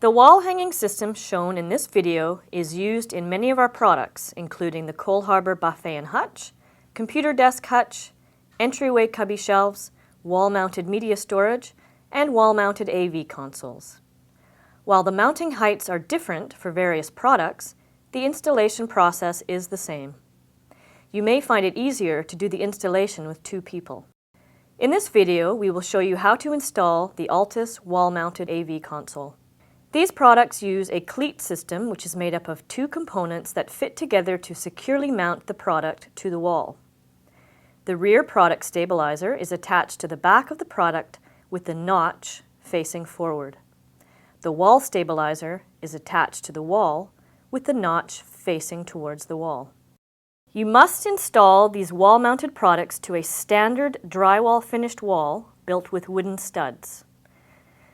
The wall hanging system shown in this video is used in many of our products, including the Cole Harbour Buffet and Hutch, computer desk Hutch, entryway cubby shelves, wall-mounted media storage, and wall-mounted AV consoles. While the mounting heights are different for various products, the installation process is the same. You may find it easier to do the installation with 2 people. In this video, we will show you how to install the Altus wall-mounted AV console. These products use a cleat system which is made up of 2 components that fit together to securely mount the product to the wall. The rear product stabilizer is attached to the back of the product with the notch facing forward. The wall stabilizer is attached to the wall with the notch facing towards the wall. You must install these wall-mounted products to a standard drywall finished wall built with wooden studs.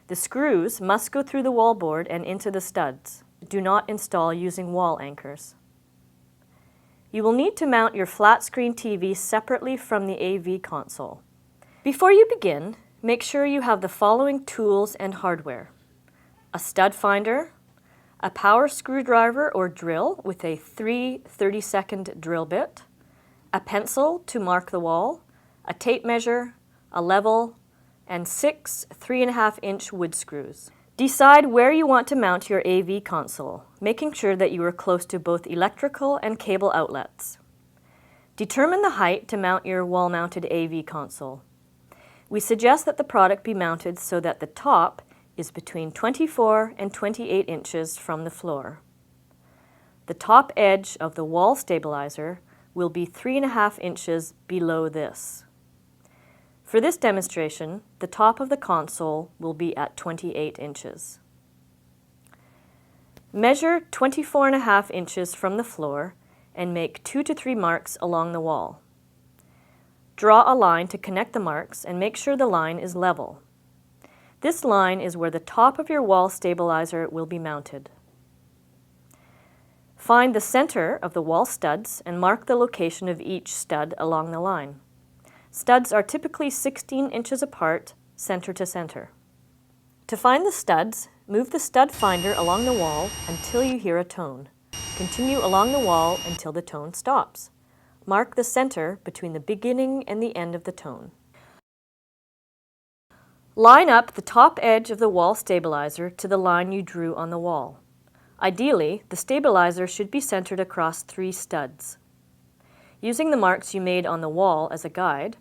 The screws must go through the wallboard and into the studs. Do not install using wall anchors. You will need to mount your flat-screen TV separately from the AV console. Before you begin, make sure you have the following tools and hardware: a stud finder, a power screwdriver or drill with a 3 30-second drill bit, a pencil to mark the wall, a tape measure, a level, and 6 3.5-inch wood screws. Decide where you want to mount your AV console, making sure that you are close to both electrical and cable outlets. Determine the height to mount your wall-mounted AV console. We suggest that the product be mounted so that the top is between 24 and 28 inches from the floor. The top edge of the wall stabilizer will be 3.5 inches below this. For this demonstration, the top of the console will be at 28 inches. Measure 24.5 inches from the floor and make 2 to 3 marks along the wall. Draw a line to connect the marks and make sure the line is level. This line is where the top of your wall stabilizer will be mounted. Find the center of the wall studs and mark the location of each stud along the line. Studs are typically 16 inches apart, center to center. To find the studs, move the stud finder along the wall until you hear a tone. Continue along the wall until the tone stops. Mark the center between the beginning and the end of the tone. Line up the top edge of the wall stabilizer to the line you drew on the wall. Ideally, the stabilizer should be centered across 3 studs. Using the marks you made on the wall as a guide,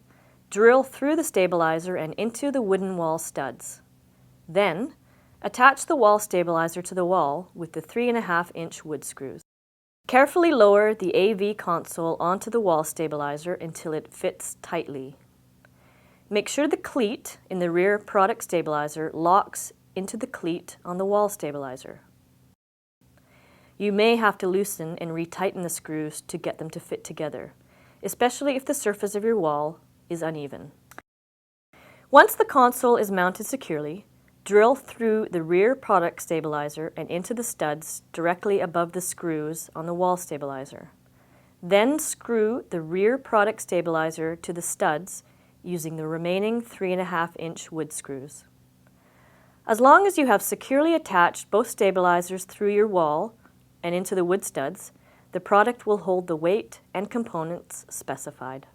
drill through the stabilizer and into the wooden wall studs. Then, attach the wall stabilizer to the wall with the 3.5-inch wood screws. Carefully lower the AV console onto the wall stabilizer until it fits tightly. Make sure the cleat in the rear product stabilizer locks into the cleat on the wall stabilizer. You may have to loosen and retighten the screws to get them to fit together, especially if the surface of your wall is uneven. Once the console is mounted securely, drill through the rear product stabilizer and into the studs directly above the screws on the wall stabilizer. Then screw the rear product stabilizer to the studs using the remaining 3.5-inch wood screws. As long as you have securely attached both stabilizers through your wall and into the wood studs, the product will hold the weight and components specified.